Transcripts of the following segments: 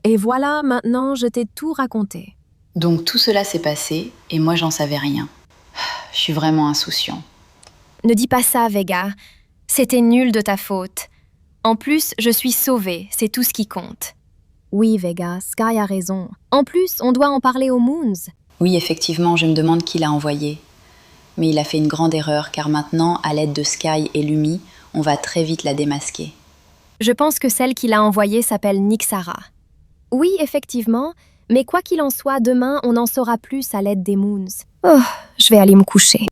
et voilà, maintenant je t'ai tout raconté. Donc tout cela s'est passé et moi j'en savais rien. Je suis vraiment insouciant. Ne dis pas ça, Vega. C'était nul de ta faute. En plus, je suis sauvée, c'est tout ce qui compte. Oui, Vega, Sky a raison. En plus, on doit en parler aux Moons. Oui, effectivement, je me demande qui l'a envoyé. Mais il a fait une grande erreur car maintenant, à l'aide de Sky et Lumi, on va très vite la démasquer. Je pense que celle qui l'a envoyée s'appelle Nixara. Oui, effectivement, mais quoi qu'il en soit, demain, on en saura plus à l'aide des Moons. Oh, je vais aller me coucher.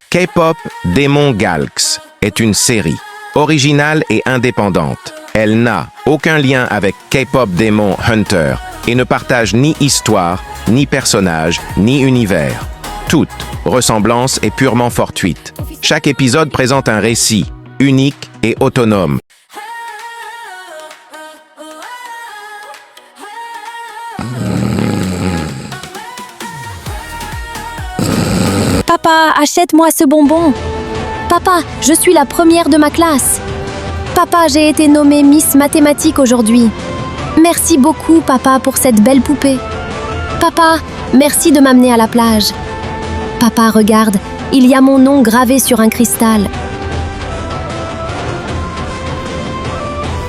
K-pop Démon Galx est une série originale et indépendante. Elle n'a aucun lien avec K-pop Démon Hunter et ne partage ni histoire, ni personnage, ni univers. Toute ressemblance est purement fortuite. Chaque épisode présente un récit unique et autonome. Papa, achète-moi ce bonbon. Papa, je suis la première de ma classe. Papa, j'ai été nommée Miss Mathématiques aujourd'hui. Merci beaucoup, papa, pour cette belle poupée. Papa, merci de m'amener à la plage. Papa, regarde, il y a mon nom gravé sur un cristal.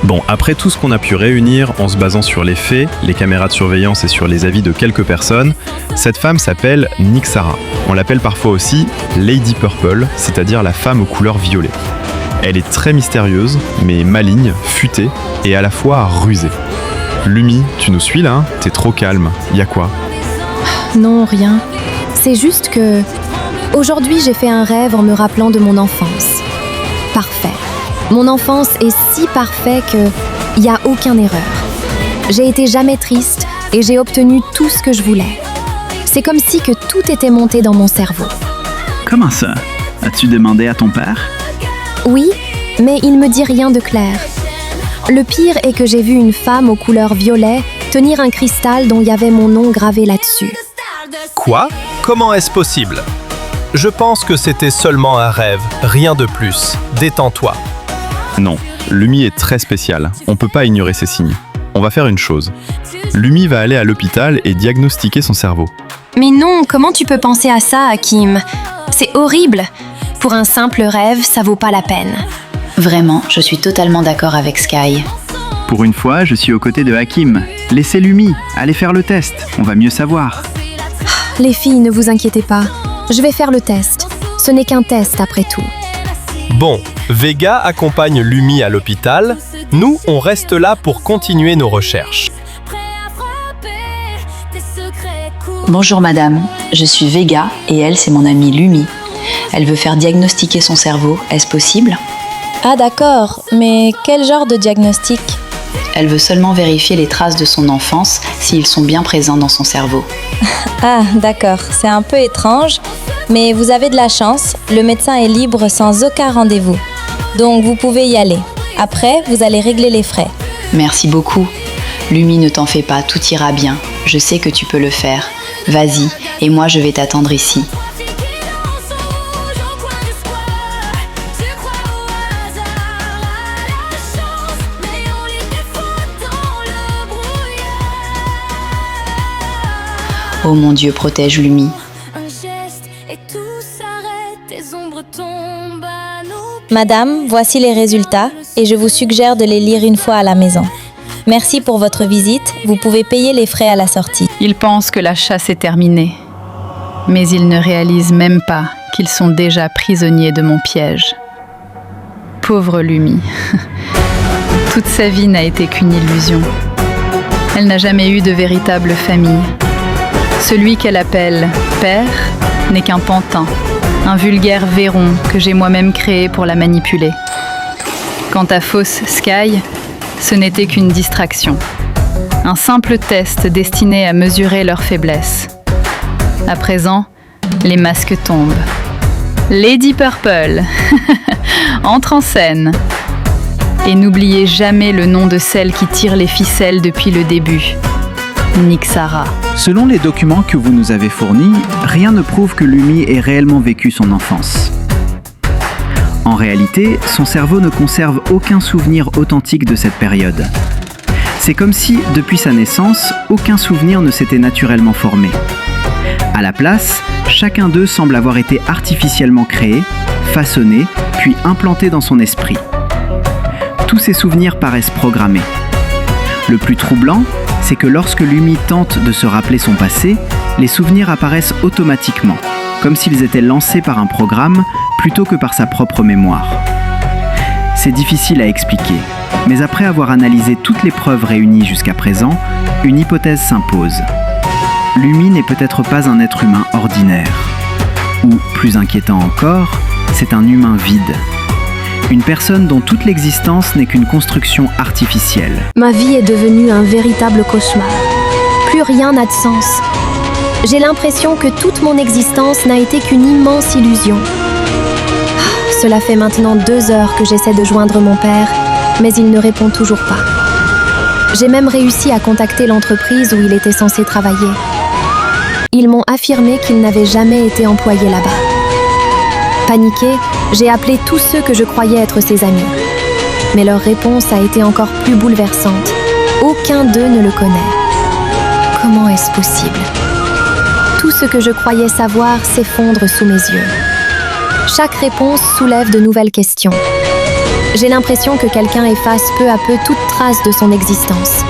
Bon, après tout ce qu'on a pu réunir en se basant sur les faits, les caméras de surveillance et sur les avis de quelques personnes, cette femme s'appelle Nixara. On l'appelle parfois aussi Lady Purple, c'est-à-dire la femme aux couleurs violet. Elle est très mystérieuse, mais maligne, futée et à la fois rusée. Lumi, tu nous suis là, hein? T'es trop calme. Y a quoi? Non, rien. C'est juste que... Aujourd'hui, j'ai fait un rêve en me rappelant de mon enfance. Parfait. Mon enfance est si parfait qu'il n'y a aucune erreur. J'ai été jamais triste et j'ai obtenu tout ce que je voulais. C'est comme si que tout était monté dans mon cerveau. Comment ça? As-tu demandé à ton père? Oui, mais il me dit rien de clair. Le pire est que j'ai vu une femme aux couleurs violet tenir un cristal dont il y avait mon nom gravé là-dessus. Quoi? Comment est-ce possible? Je pense que c'était seulement un rêve, rien de plus. Détends-toi. Non, Lumi est très spéciale. On peut pas ignorer ces signes. On va faire une chose. Lumi va aller à l'hôpital et diagnostiquer son cerveau. Mais non, comment tu peux penser à ça, Hakim? C'est horrible. Pour un simple rêve, ça vaut pas la peine. Vraiment, je suis totalement d'accord avec Sky. Pour une fois, je suis aux côtés de Hakim. Laissez Lumi, allez faire le test, on va mieux savoir. Les filles, ne vous inquiétez pas. Je vais faire le test. Ce n'est qu'un test après tout. Bon, Vega accompagne Lumi à l'hôpital. Nous, on reste là pour continuer nos recherches. Bonjour madame, je suis Vega et elle c'est mon amie Lumi. Elle veut faire diagnostiquer son cerveau, est-ce possible? Ah d'accord, mais quel genre de diagnostic? Elle veut seulement vérifier les traces de son enfance s'ils sont bien présents dans son cerveau. Ah d'accord, c'est un peu étrange, mais vous avez de la chance, le médecin est libre sans aucun rendez-vous. Donc vous pouvez y aller. Après, vous allez régler les frais. Merci beaucoup. Lumi, ne t'en fais pas, tout ira bien. Je sais que tu peux le faire. Vas-y, et moi je vais t'attendre ici. Oh mon Dieu, protège Lumi. Madame, voici les résultats et je vous suggère de les lire une fois à la maison. Merci pour votre visite, vous pouvez payer les frais à la sortie. Ils pensent que la chasse est terminée, mais ils ne réalisent même pas qu'ils sont déjà prisonniers de mon piège. Pauvre Lumi. Toute sa vie n'a été qu'une illusion. Elle n'a jamais eu de véritable famille. Celui qu'elle appelle père n'est qu'un pantin, un vulgaire verron que j'ai moi-même créé pour la manipuler. Quant à fausse Sky, ce n'était qu'une distraction. Un simple test destiné à mesurer leurs faiblesses. À présent, les masques tombent. Lady Purple entre en scène. Et n'oubliez jamais le nom de celle qui tire les ficelles depuis le début. Nyxara. Selon les documents que vous nous avez fournis, rien ne prouve que Lumi ait réellement vécu son enfance. En réalité, son cerveau ne conserve aucun souvenir authentique de cette période. C'est comme si, depuis sa naissance, aucun souvenir ne s'était naturellement formé. À la place, chacun d'eux semble avoir été artificiellement créé, façonné, puis implanté dans son esprit. Tous ces souvenirs paraissent programmés. Le plus troublant, c'est que lorsque Lumi tente de se rappeler son passé, les souvenirs apparaissent automatiquement, comme s'ils étaient lancés par un programme plutôt que par sa propre mémoire. C'est difficile à expliquer, mais après avoir analysé toutes les preuves réunies jusqu'à présent, une hypothèse s'impose. Lumi n'est peut-être pas un être humain ordinaire. Ou, plus inquiétant encore, c'est un humain vide. Une personne dont toute l'existence n'est qu'une construction artificielle. Ma vie est devenue un véritable cauchemar. Plus rien n'a de sens. J'ai l'impression que toute mon existence n'a été qu'une immense illusion. Cela fait maintenant 2 heures que j'essaie de joindre mon père, mais il ne répond toujours pas. J'ai même réussi à contacter l'entreprise où il était censé travailler. Ils m'ont affirmé qu'il n'avait jamais été employé là-bas. Paniquée, j'ai appelé tous ceux que je croyais être ses amis. Mais leur réponse a été encore plus bouleversante. Aucun d'eux ne le connaît. Comment est-ce possible ? Tout ce que je croyais savoir s'effondre sous mes yeux. Chaque réponse soulève de nouvelles questions. J'ai l'impression que quelqu'un efface peu à peu toute trace de son existence.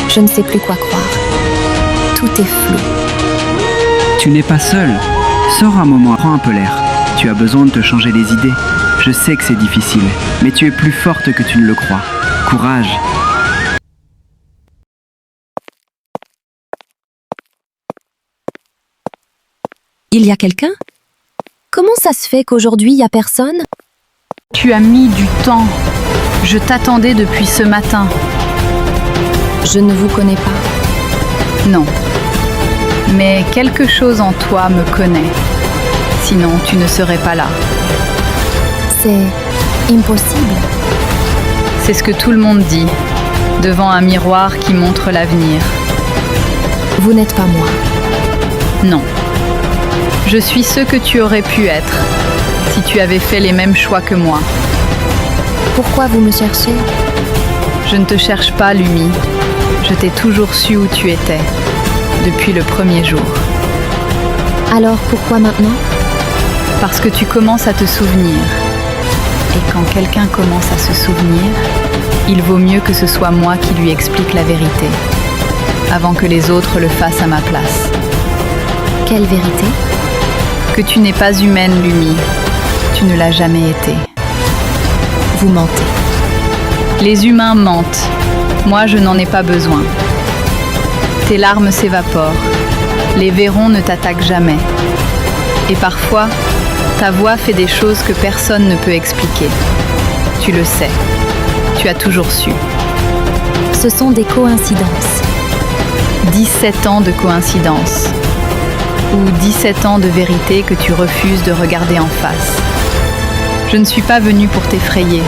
Je ne sais plus quoi croire. Tout est flou. Tu n'es pas seul. Sors un moment, prends un peu l'air. Tu as besoin de te changer les idées. Je sais que c'est difficile, mais tu es plus forte que tu ne le crois. Courage. Il y a quelqu'un ? Comment ça se fait qu'aujourd'hui, il n'y a personne ? Tu as mis du temps. Je t'attendais depuis ce matin. Je ne vous connais pas. Non. Mais quelque chose en toi me connaît. Sinon, tu ne serais pas là. C'est impossible. C'est ce que tout le monde dit, devant un miroir qui montre l'avenir. Vous n'êtes pas moi. Non. Je suis ce que tu aurais pu être, si tu avais fait les mêmes choix que moi. Pourquoi vous me cherchez ? Je ne te cherche pas, Lumi. Je t'ai toujours su où tu étais, depuis le premier jour. Alors pourquoi maintenant ? Parce que tu commences à te souvenir. Et quand quelqu'un commence à se souvenir, il vaut mieux que ce soit moi qui lui explique la vérité, avant que les autres le fassent à ma place. Quelle vérité ? Que tu n'es pas humaine, Lumi. Tu ne l'as jamais été. Vous mentez. Les humains mentent. Moi, je n'en ai pas besoin. Tes larmes s'évaporent. Les verrons ne t'attaquent jamais. Et parfois, ta voix fait des choses que personne ne peut expliquer. Tu le sais. Tu as toujours su. Ce sont des coïncidences. 17 ans de coïncidence. Ou 17 ans de vérité que tu refuses de regarder en face. Je ne suis pas venue pour t'effrayer.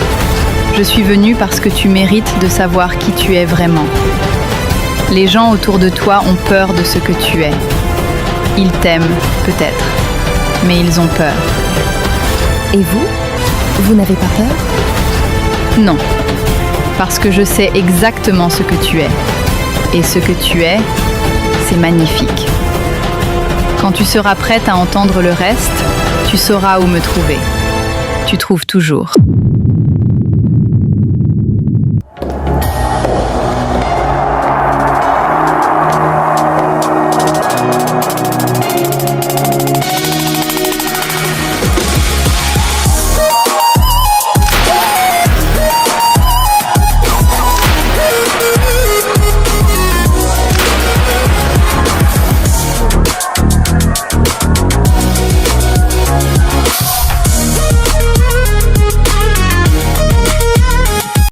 Je suis venue parce que tu mérites de savoir qui tu es vraiment. Les gens autour de toi ont peur de ce que tu es. Ils t'aiment, peut-être, mais ils ont peur. Et vous ? Vous n'avez pas peur ? Non, parce que je sais exactement ce que tu es. Et ce que tu es, c'est magnifique. Quand tu seras prête à entendre le reste, tu sauras où me trouver. Tu trouves toujours.